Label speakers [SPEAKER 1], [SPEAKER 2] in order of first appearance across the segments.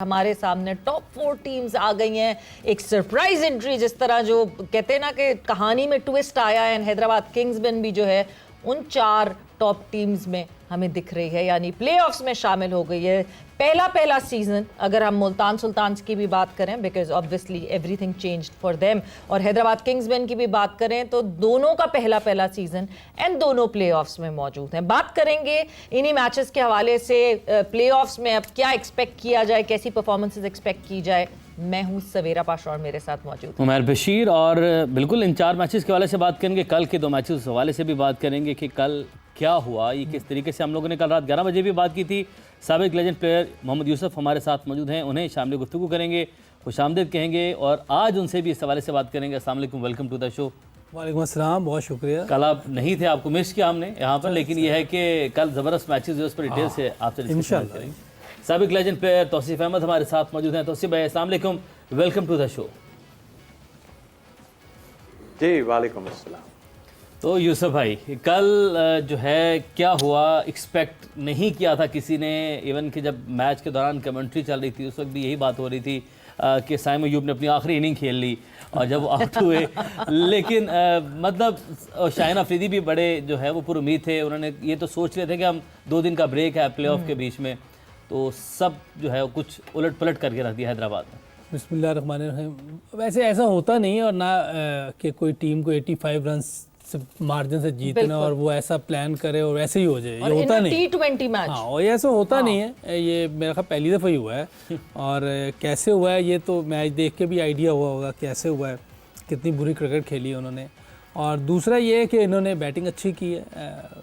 [SPEAKER 1] हमारे सामने top 4 teams आ गई हैं। एक सरप्राइज एंट्री, जिस तरह जो कहते हैं ना कि कहानी में ट्विस्ट आया है, हैदराबाद किंग्स भी जो है उन 4 टॉप टीम्स में हमें दिख रही है, यानी प्लेऑफ्स में शामिल हो गई है। पहला सीजन अगर हम मुल्तान सुल्तान्स की भी बात करें, because obviously everything changed for them, और हैदराबाद किंग्स की भी बात करें तो दोनों का पहला सीजन एंड दोनों प्लेऑफ्स में मौजूद हैं। बात करेंगे इन्हीं मैचेस के हवाले से प्लेऑफ्स में अब क्या एक्सपेक्ट किया जाए, कैसी परफॉर्मेंसेस एक्सपेक्ट की जाए। मैं हूं सवेरा पाशा और मेरे साथ मौजूद
[SPEAKER 2] उमर बशीर, और बिल्कुल इन 4 मैचेस के हवाले से बात करेंगे, कल के 2 मैचेस के हवाले से भी बात करेंगे कि कल क्या हुआ, ये किस तरीके से। हम लोगों ने कल रात 11 बजे भी बात की थी। साबिक लेजेंड प्लेयर मोहम्मद यूसुफ हमारे साथ मौजूद हैं, उन्हें शामिल गुफ्तगू करेंगे, खुशामदीद कहेंगे और आज उनसे भी इस हवाले से बात करेंगे। अस्सलाम वालेकुम, वेलकम टू द शो।
[SPEAKER 3] वालेकुम अस्सलाम, बहुत शुक्रिया।
[SPEAKER 2] कल आप नहीं थे, आपको मिस किया हमने यहाँ पर, लेकिन यह है कि कल ज़बरदस्त मैचेस जो उस पर डिटेल से आपसे डिस्कस करेंगे। साबिक लेजेंड प्लेयर तौसीफ अहमद हमारे साथ मौजूद हैं। तौसीफ भाई अस्सलाम वालेकुम, वेलकम टू द शो।
[SPEAKER 4] जी वालेकुम अस्सलाम।
[SPEAKER 2] तो यूसुफ भाई, कल जो है क्या हुआ, एक्सपेक्ट नहीं किया था किसी ने। इवन कि जब मैच के दौरान कमेंट्री चल रही थी उस वक्त भी यही बात हो रही थी कि साइम अयूब ने अपनी आखिरी इनिंग खेल ली और जब वो आउट हुए, लेकिन मतलब शाहीन अफरीदी भी बड़े जो है वो पूरी उम्मीद थे। उन्होंने ये तो सोच रहे थे कि हम 2 दिन का ब्रेक है प्लेऑफ के बीच में, तो सब जो है कुछ उलट पलट करके रख दिया हैदराबाद ने।
[SPEAKER 3] बिस्मिल्लाहिर्रहमानिर्रहीम। वैसे ऐसा होता नहीं है, और ना कि कोई टीम को 85 रन से मार्जिन से जीतना और वो ऐसा प्लान करे और वैसे ही हो जाए, ये होता नहीं।
[SPEAKER 1] T20 मैच,
[SPEAKER 3] हाँ, और ये ऐसा होता नहीं है। ये मेरा ख्याल पहली दफ़ा ही हुआ है। और कैसे हुआ है ये तो मैच देख के भी आइडिया हुआ होगा कैसे हुआ है, कितनी बुरी क्रिकेट खेली है उन्होंने। और दूसरा ये है कि इन्होंने बैटिंग अच्छी की है।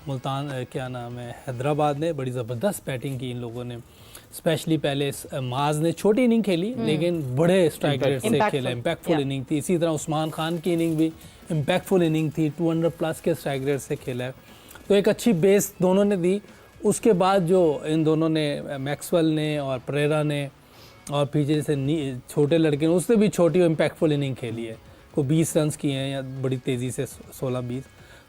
[SPEAKER 3] मुल्तान क्या नाम है, हैदराबाद ने बड़ी ज़बरदस्त बैटिंग की इन लोगों ने। स्पेशली पहले माज ने छोटी इनिंग खेली लेकिन बड़े स्ट्राइक रेट से खेला, इम्पैक्टफुल इनिंग थी। इसी तरह उस्मान खान की इनिंग भी इम्पैक्टफुल इनिंग थी, 200 प्लस के स्ट्राइक रेट से खेला है, तो एक अच्छी बेस दोनों ने दी। उसके बाद जो इन दोनों ने, मैक्सवेल ने और परेरा ने और पीछे से छोटे लड़के ने, उसने भी छोटी इम्पैक्टफुल इनिंग खेली है। कोई 20 रन किए हैं या बड़ी तेज़ी से 16-20।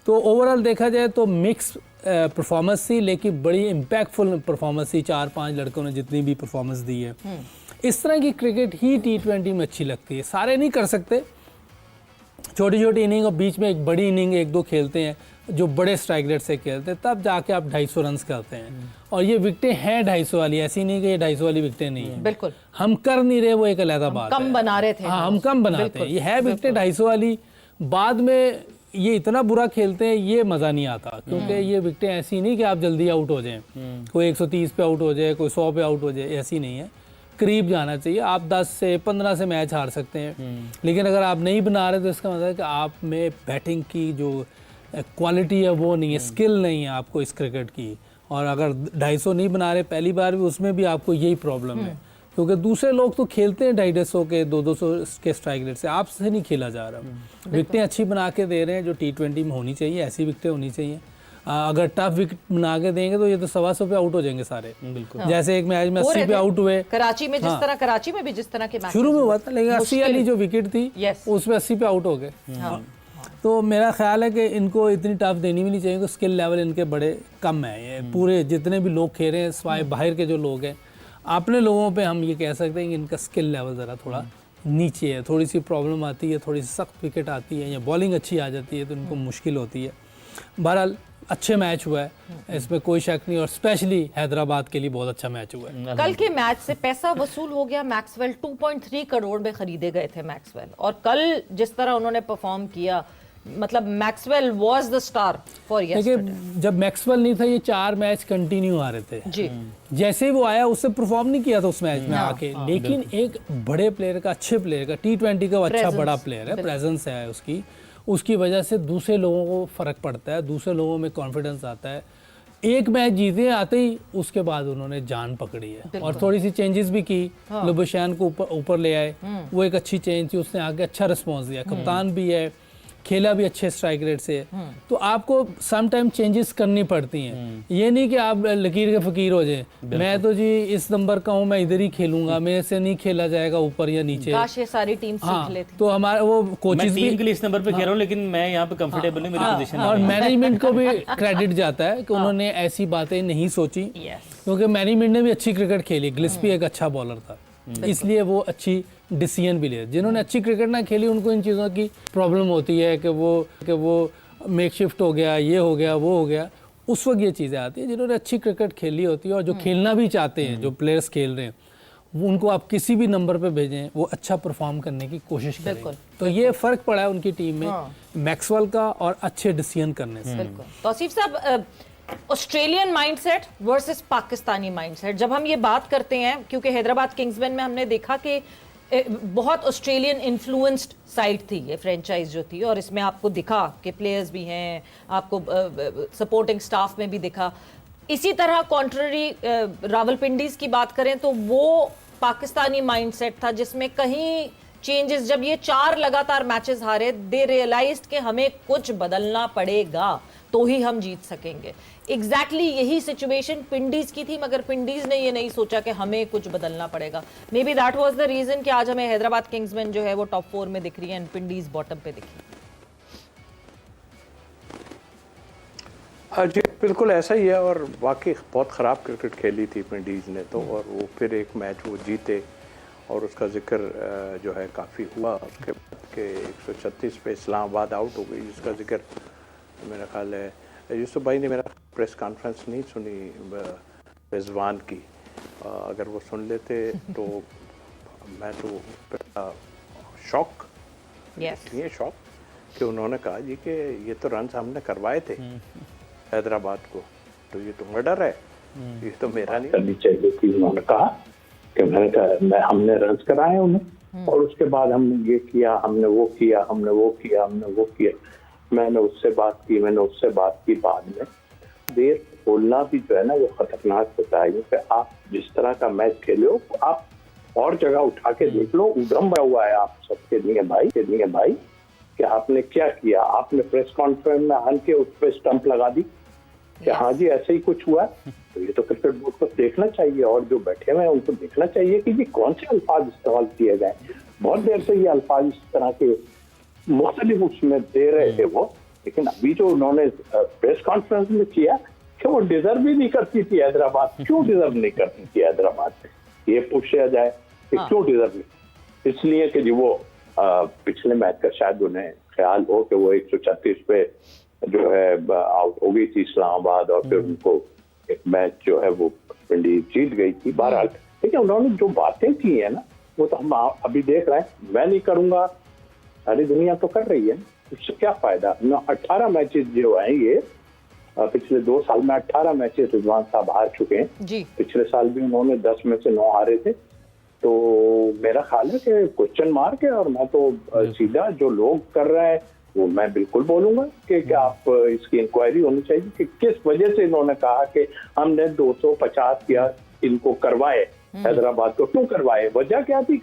[SPEAKER 3] तो ओवरऑल देखा जाए तो मिक्स परफॉर्मेंस थी, लेकिन बड़ी इम्पैक्टफुल परफॉर्मेंस थी। 4-5 लड़कों ने जितनी भी परफॉर्मेंस दी है। इस तरह की क्रिकेट ही T20 में अच्छी लगती है। सारे नहीं कर सकते, छोटी छोटी इनिंग और बीच में एक बड़ी इनिंग 1-2 खेलते हैं जो बड़े स्ट्राइक रेट से खेलते हैं, तब जाके आप 250 रन करते हैं। और ये विकटें हैं 250 वाली, ऐसी नहीं कि ये 250 वाली विकटें नहीं है।
[SPEAKER 1] बिल्कुल
[SPEAKER 3] हम कर नहीं रहे, वो एक अलग बात है।
[SPEAKER 1] कम बना रहे थे।
[SPEAKER 3] हाँ, हम कम बनाते हैं। ये है विकटें 250 वाली। बाद में ये इतना बुरा खेलते हैं, ये मज़ा नहीं आता, क्योंकि ये विकटें ऐसी नहीं कि आप जल्दी आउट हो जाएं। कोई 130 पे आउट हो जाए, कोई 100 पे आउट हो जाए, ऐसी नहीं है। करीब जाना चाहिए। आप 10 से 15 से मैच हार सकते हैं, लेकिन अगर आप नहीं बना रहे तो इसका मतलब है कि आप में बैटिंग की जो क्वालिटी है वो नहीं है, स्किल नहीं है आपको इस क्रिकेट की। और अगर 250 नहीं बना रहे पहली बार भी, उसमें भी आपको यही प्रॉब्लम है, क्योंकि दूसरे लोग तो खेलते हैं 250 के 200 के स्ट्राइक रेट से, आपसे नहीं खेला जा रहा। विकटें अच्छी बना के दे रहे हैं जो T20 में होनी चाहिए, ऐसी विकटें होनी चाहिए। अगर टफ विकेट बना के देंगे तो ये तो 125 पे आउट हो जाएंगे सारे। बिल्कुल। जैसे एक मैच में 80 पे आउट हुए
[SPEAKER 1] कराची में, जिस तरह कराची में भी जिस तरह के मैच
[SPEAKER 3] शुरू में हुआ था, लेकिन 80 वाली जो विकेट थी उसमें 80 पे आउट हो गए। तो मेरा ख्याल है कि इनको इतनी टफ देनी भी नहीं चाहिए, कि स्किल लेवल इनके बड़े कम है। ये पूरे जितने भी लोग खेल रहे हैं, सिवाय बाहर के जो लोग हैं, अपने लोगों पे हम ये कह सकते हैं कि इनका स्किल लेवल ज़रा थोड़ा नीचे है। थोड़ी सी प्रॉब्लम आती है, थोड़ी सी सख्त विकेट आती है या बॉलिंग अच्छी आ जाती है तो इनको मुश्किल होती है। बहरहाल अच्छे मैच हुआ है, इसमें कोई शक नहीं, और स्पेशली हैदराबाद के लिए बहुत अच्छा मैच हुआ है।
[SPEAKER 1] कल के मैच से पैसा वसूल हो गया। मैक्सवेल 2.3 करोड़ में खरीदे गए थे मैक्सवेल, और कल जिस तरह उन्होंने परफॉर्म किया, मतलब Maxwell was the star for yesterday.
[SPEAKER 3] देखिए, जब मैक्सवेल नहीं था ये 4 मैच कंटिन्यू आ रहे थे जी। जैसे ही वो आया उससे परफॉर्म नहीं किया था उस मैच में आके, लेकिन एक बड़े प्लेयर का, अच्छे प्लेयर का, T20 का अच्छा बड़ा प्लेयर है, प्रेजेंस है उसकी वजह से दूसरे लोगों को फ़र्क पड़ता है, दूसरे लोगों में कॉन्फिडेंस आता है। एक मैच जीते आते ही उसके बाद उन्होंने जान पकड़ी है और थोड़ी सी चेंजेस भी की। लुबशान को ऊपर ले आए, वो एक अच्छी चेंज थी, उसने आगे अच्छा रिस्पॉन्स दिया। कप्तान भी है, खेला भी अच्छे स्ट्राइक रेट से। तो आपको सम टाइम चेंजेस करनी पड़ती हैं। ये नहीं कि आप लकीर के फकीर हो जाए, मैं तो जी इस नंबर का हूँ, मैं इधर ही खेलूंगा, मेरे से नहीं खेला जाएगा ऊपर या नीचे।
[SPEAKER 1] काश ये सारी टीम सीख लेती।
[SPEAKER 3] तो हमारा वो कोचेस भी
[SPEAKER 2] टीम के लिए इस नंबर पे कह रहा हूँ, लेकिन मैं यहाँ पे कंफर्टेबल हूँ, मेरी पोजीशन
[SPEAKER 3] और मैनेजमेंट को भी क्रेडिट जाता है कि उन्होंने ऐसी बातें नहीं सोची, क्योंकि मैनेजमेंट ने भी अच्छी क्रिकेट खेली। गिल्स्पी एक अच्छा बॉलर था, इसलिए वो अच्छी डिसीजन भी ले। जिन्होंने अच्छी क्रिकेट ना खेली उनको इन चीज़ों की प्रॉब्लम होती है कि वो मेक शिफ्ट हो गया, ये हो गया, वो हो गया। उस वक्त ये चीज़ें आती हैं। जिन्होंने अच्छी क्रिकेट खेली होती है और जो खेलना भी चाहते हैं, जो प्लेयर्स खेल रहे हैं, वो उनको आप किसी भी नंबर पे भेजें, वो अच्छा परफॉर्म करने की कोशिश करें। तो ये फ़र्क पड़ा है उनकी टीम में, मैक्सवेल का और अच्छे डिसीजन करने से।
[SPEAKER 1] बिल्कुल। तौसीफ साहब, Australian mindset versus Pakistani mindset, जब हम ये बात करते हैं, क्योंकि हैदराबाद किंग्समैन में हमने देखा कि बहुत ऑस्ट्रेलियन इन्फ्लुएंस्ड साइड थी ये फ्रेंचाइज जो थी, और इसमें आपको दिखा कि प्लेयर्स भी हैं, आपको सपोर्टिंग स्टाफ में भी दिखा। इसी तरह कॉन्ट्ररी रावलपिंडीज की बात करें तो वो पाकिस्तानी माइंडसेट था जिसमें कहीं चेंजेस, जब ये 4 लगातार मैचेस हारे, दे रियलाइज्ड कि हमें कुछ बदलना पड़ेगा तो ही हम जीत सकेंगे। एग्जैक्टली यही सिचुएशन पिंडीज की थी, मगर पिंडीज ने ये नहीं सोचा कि हमें कुछ बदलना पड़ेगा। Maybe that was the reason कि आज हमें हैदराबाद किंग्समैन जो है वो टॉप 4 में दिख रही है एंड पिंडीज बॉटम पे दिख रही है।
[SPEAKER 4] जी बिल्कुल ऐसा ही है, और वाकई बहुत ख़राब क्रिकेट खेली थी पिंडीज ने तो, और वो फिर एक मैच वो जीते और उसका जिक्र जो है काफ़ी हुआ उसके बाद के 136 पे इस्लामाबाद आउट हो गई, जिसका जिक्र मेरा ख्याल है यूसुफ भाई ने मेरा प्रेस कॉन्फ्रेंस नहीं सुनी रिजवान की, अगर वो सुन लेते तो मैं तो शॉक, ये शॉक कि उन्होंने कहा जी कि ये तो रन हमने करवाए थे हैदराबाद को, तो ये तो मर्डर है, ये तो मेरा नहीं करनी चाहिए थी। उन्होंने कहा कि हमने रन कराए उन्हें, और उसके बाद हमने ये किया, हमने वो किया, हमने वो किया, हमने वो किया। मैंने उससे बात की बाद में। देर बोलना भी जो है ना वो खतरनाक होता है, क्योंकि आप जिस तरह का मैच खेले हो, आप और जगह उठा के देख लो, उद्गम हुआ है आप सबके लिए भाई कि आपने क्या किया। आपने प्रेस कॉन्फ्रेंस में आन के उस पर स्टंप लगा दी कि हाँ जी ऐसे ही कुछ हुआ। तो ये तो क्रिकेट बोर्ड को देखना चाहिए, और जो बैठे हुए हैं उनको देखना चाहिए कि ये कौन से अल्फाज इस्तेमाल किए गए। बहुत देर से ये अल्फाज इस तरह के मुख्तलिफ उसमें दे रहे थे वो, लेकिन अभी जो उन्होंने प्रेस कॉन्फ्रेंस में किया कि वो डिजर्व ही नहीं करती थी हैदराबाद। क्यों डिजर्व नहीं करती थी हैदराबाद? ये पूछा जाए कि क्यों डिजर्व नहीं? इसलिए कि जो वो पिछले मैच का शायद उन्हें ख्याल हो कि वो 136 पे जो है आउट हो गई थी इस्लामाबाद, और फिर उनको एक मैच जो है वो पिंडी जीत गई थी। बहरहाल लेकिन उन्होंने जो बातें की है ना, वो तो हम अभी देख रहे हैं। मैं नहीं करूंगा, सारी दुनिया तो कर रही है, उससे क्या फायदा। 18 मैचेस जो है ये पिछले 2 साल में 18 मैचेस रिजवान साहब हार चुके हैं जी। पिछले साल भी उन्होंने 10 में से 9 हारे थे। तो मेरा ख्याल है कि क्वेश्चन मार्क है, और मैं तो सीधा जो लोग कर रहे हैं वो मैं बिल्कुल बोलूंगा कि आप इसकी इंक्वायरी होनी चाहिए कि किस वजह से इन्होंने कहा कि हमने 250 या इनको करवाए, हैदराबाद को क्यों करवाए, वजह क्या थी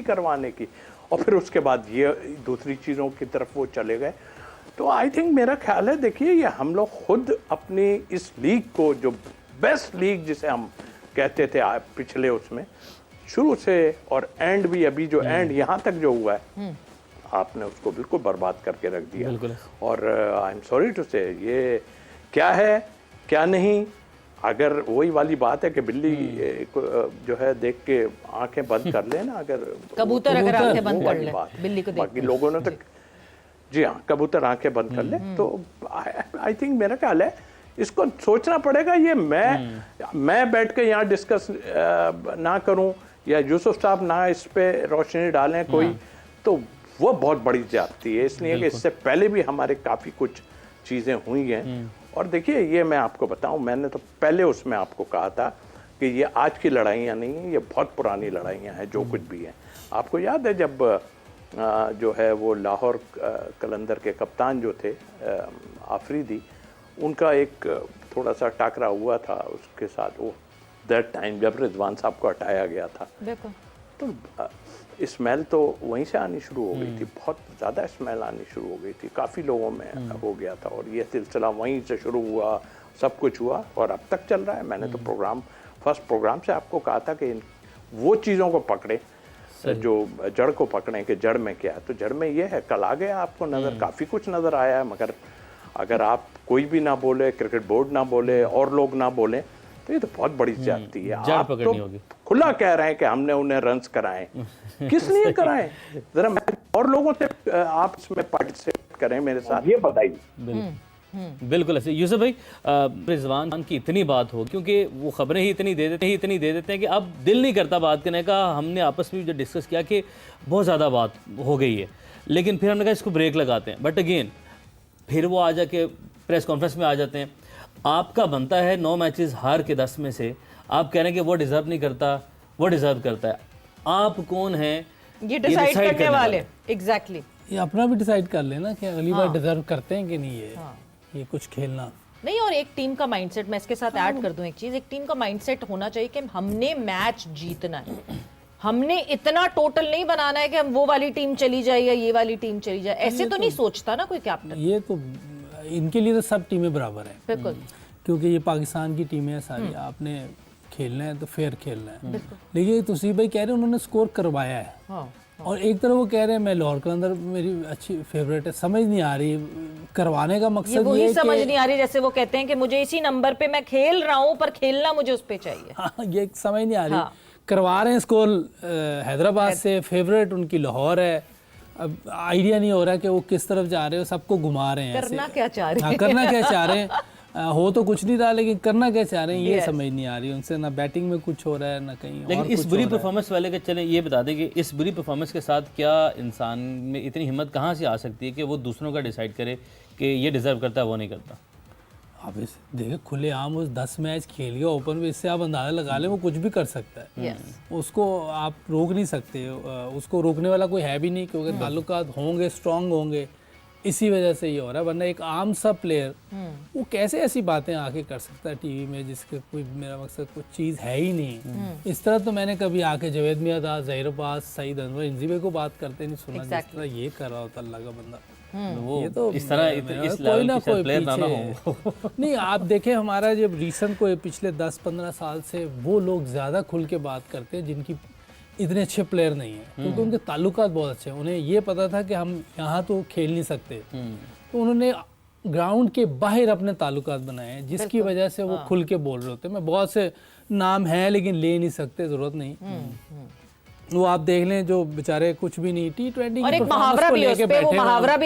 [SPEAKER 4] करवाने की, और फिर उसके बाद ये दूसरी चीज़ों की तरफ वो चले गए। तो आई थिंक मेरा ख्याल है, देखिए ये हम लोग खुद अपनी इस लीग को, जो बेस्ट लीग जिसे हम कहते थे पिछले उसमें शुरू से और एंड भी, अभी जो एंड यहाँ तक जो हुआ है, आपने उसको बिल्कुल बर्बाद करके रख दिया। और आई एम सॉरी टू से, ये क्या है क्या नहीं, अगर वही वाली बात है कि बिल्ली जो है देख के आंखें बंद कर ले ना, अगर
[SPEAKER 1] कबूतर अगर आंखें बंद कर ले बिल्ली को,
[SPEAKER 4] बाकी लोगों ने तो जी हाँ कबूतर आंखें बंद कर ले। तो आई थिंक मेरा ख्याल है इसको सोचना पड़ेगा। ये मैं बैठ के यहाँ डिस्कस ना करूँ या यूसुफ साहब ना इस पे रोशनी डालें कोई, तो वो बहुत बड़ी ज्यादती है। इसलिए कि इससे पहले भी हमारे काफ़ी कुछ चीज़ें हुई हैं। और देखिए ये मैं आपको बताऊं, मैंने तो पहले उसमें आपको कहा था कि ये आज की लड़ाइयाँ नहीं हैं, ये बहुत पुरानी लड़ाइयाँ हैं जो कुछ भी हैं। आपको याद है जब जो है वो लाहौर कलंदर के कप्तान जो थे आफरीदी, उनका एक थोड़ा सा टाकरा हुआ था उसके साथ, वो दैट टाइम जब रिजवान साहब को हटाया गया था, तो स्मेल तो वहीं से आनी शुरू हो गई थी, बहुत ज़्यादा स्मेल आनी शुरू हो गई थी, काफ़ी लोगों में हो गया था, और ये सिलसिला वहीं से शुरू हुआ, सब कुछ हुआ और अब तक चल रहा है। मैंने तो फर्स्ट प्रोग्राम से आपको कहा था कि वो चीज़ों को पकड़े जो जड़ को पकड़ें कि जड़ में क्या है। तो जड़ में ये है, कल आ गया आपको नज़र, काफ़ी कुछ नज़र आया है, मगर अगर आप कोई भी ना बोले, क्रिकेट बोर्ड ना बोले और लोग ना बोले, तो ये तो बहुत बड़ी ज्यादती है। आप तो खुला कह रहे हैं कि हमने उन्हें रन्स कराए। किस लिए कराए? जरा मैं और लोगों से आप इसमें पार्टिसिपेट करें मेरे साथ, ये बताइए।
[SPEAKER 2] बिल्कुल ऐसे। यूसुफ भाई, रिजवान खान की इतनी बात हो, क्योंकि वो खबरें ही इतनी दे देते हैं कि अब दिल नहीं करता बात करने का। हमने आपस में जो डिस्कस किया कि बहुत ज़्यादा बात हो गई है, लेकिन फिर हमने कहा इसको ब्रेक लगाते हैं। बट अगेन फिर वो आ जाके प्रेस कॉन्फ्रेंस में आ जाते हैं। आपका बनता है 9 मैचेस हार के 10 में से आप कह रहे हैं कि वो डिज़र्व नहीं करता, वो डिज़र्व करता है। आप कौन हैं
[SPEAKER 1] ये डिसाइड करने वाले? एग्जैक्टली।
[SPEAKER 3] ये अपना भी डिसाइड कर लेना कि अगली बार डिजर्व करते हैं कि नहीं ये कुछ खेलना।
[SPEAKER 1] नहीं, और एक टीम का माइंडसेट, मैं इसके साथ ऐड कर दूं एक चीज, एक टीम का माइंडसेट होना चाहिए कि हमने मैच जीतना है। हमने इतना टोटल नहीं बनाना है कि हम वो वाली टीम चली जाए या ये वाली टीम चली जाए। ऐसे तो नहीं सोचता ना कोई कैप्टन।
[SPEAKER 3] ये तो इनके लिए तो सब टीमें बराबर हैं,
[SPEAKER 1] बिल्कुल,
[SPEAKER 3] क्योंकि ये पाकिस्तान की टीमें हैं सारी। आपने खेलना है तो फेयर खेलना है। लेकिन तुसीब भाई कह रहे हैं उन्होंने स्कोर करवाया है,
[SPEAKER 1] हाँ,
[SPEAKER 3] और एक तरफ वो कह रहे हैं मैं लाहौर कलंदर मेरी अच्छी फेवरेट है। समझ नहीं आ रही करवाने का मकसद
[SPEAKER 1] ये वही
[SPEAKER 3] है
[SPEAKER 1] समझ नहीं आ रही जैसे वो कहते हैं कि मुझे इसी नंबर पे मैं खेल रहा हूँ पर खेलना मुझे उस पे चाहिए।
[SPEAKER 3] हाँ, ये समझ नहीं आ रही।
[SPEAKER 1] हाँ।
[SPEAKER 3] करवा रहे हैं स्कोर हैदराबाद से, फेवरेट उनकी लाहौर है। अब आइडिया नहीं हो रहा कि वो किस तरफ जा रहे हो, सबको घुमा रहे हैं।
[SPEAKER 1] करना क्या चाह रहे
[SPEAKER 3] हाँ, करना क्या चाह रहे हैं? हो तो कुछ नहीं रहा, लेकिन करना क्या चाह रहे हैं ये समझ नहीं आ रही उनसे। ना बैटिंग में कुछ हो रहा है ना कहीं
[SPEAKER 2] लेकिन
[SPEAKER 3] और
[SPEAKER 2] इस
[SPEAKER 3] कुछ
[SPEAKER 2] बुरी
[SPEAKER 3] हो रहा है।
[SPEAKER 2] परफॉर्मेंस वाले के, चले ये बता दें कि इस बुरी परफॉर्मेंस के साथ क्या इंसान में इतनी हिम्मत कहाँ से आ सकती है कि वो दूसरों का डिसाइड करे कि ये डिजर्व करता है, वो नहीं करता?
[SPEAKER 3] आप इस देखिए खुले आम उस 10 मैच खेल गया ओपन में, इससे आप अंदाजा लगा लें वो कुछ भी कर सकता है।
[SPEAKER 1] Yes.
[SPEAKER 3] उसको आप रोक नहीं सकते, उसको रोकने वाला कोई है भी नहीं, क्योंकि ताल्लुकात होंगे, स्ट्रांग होंगे। इसी वजह से ये हो रहा है, वरना एक आम सा प्लेयर वो कैसे ऐसी बातें आके कर सकता है टीवी में जिसके कोई, मेरा मकसद कुछ चीज़ है ही नहीं। इस तरह तो मैंने कभी आके जावेद मियां, ज़हीर अब्बास, सईद अनवर, इंजीबे को बात करते नहीं सुना जिस तरह ये कर रहा होता अल्लाह का बंदा।
[SPEAKER 2] वो
[SPEAKER 3] ये तो
[SPEAKER 2] इस तरह इस लेवल के शायद प्लेयर ना हो।
[SPEAKER 3] नहीं, आप देखें हमारा जब रीसेंट को पिछले 10-15 साल से वो लोग ज़्यादा खुल के बात करते हैं जिनकी इतने अच्छे प्लेयर नहीं हैं, क्योंकि उनके ताल्लुकात बहुत अच्छे हैं। उन्हें ये पता था कि हम यहाँ तो खेल नहीं सकते, तो उन्होंने ग्राउंड के बाहर अपने ताल्लुकात बनाए हैं, जिसकी वजह से वो खुल के बोल रहे होते हैं। मैं बहुत से नाम हैं लेकिन ले नहीं सकते, ज़रूरत नहीं। वो आप देख लें जो बेचारे कुछ भी नहीं, T20
[SPEAKER 1] और एक मुहावरा भी है उस पे, वो मुहावरा भी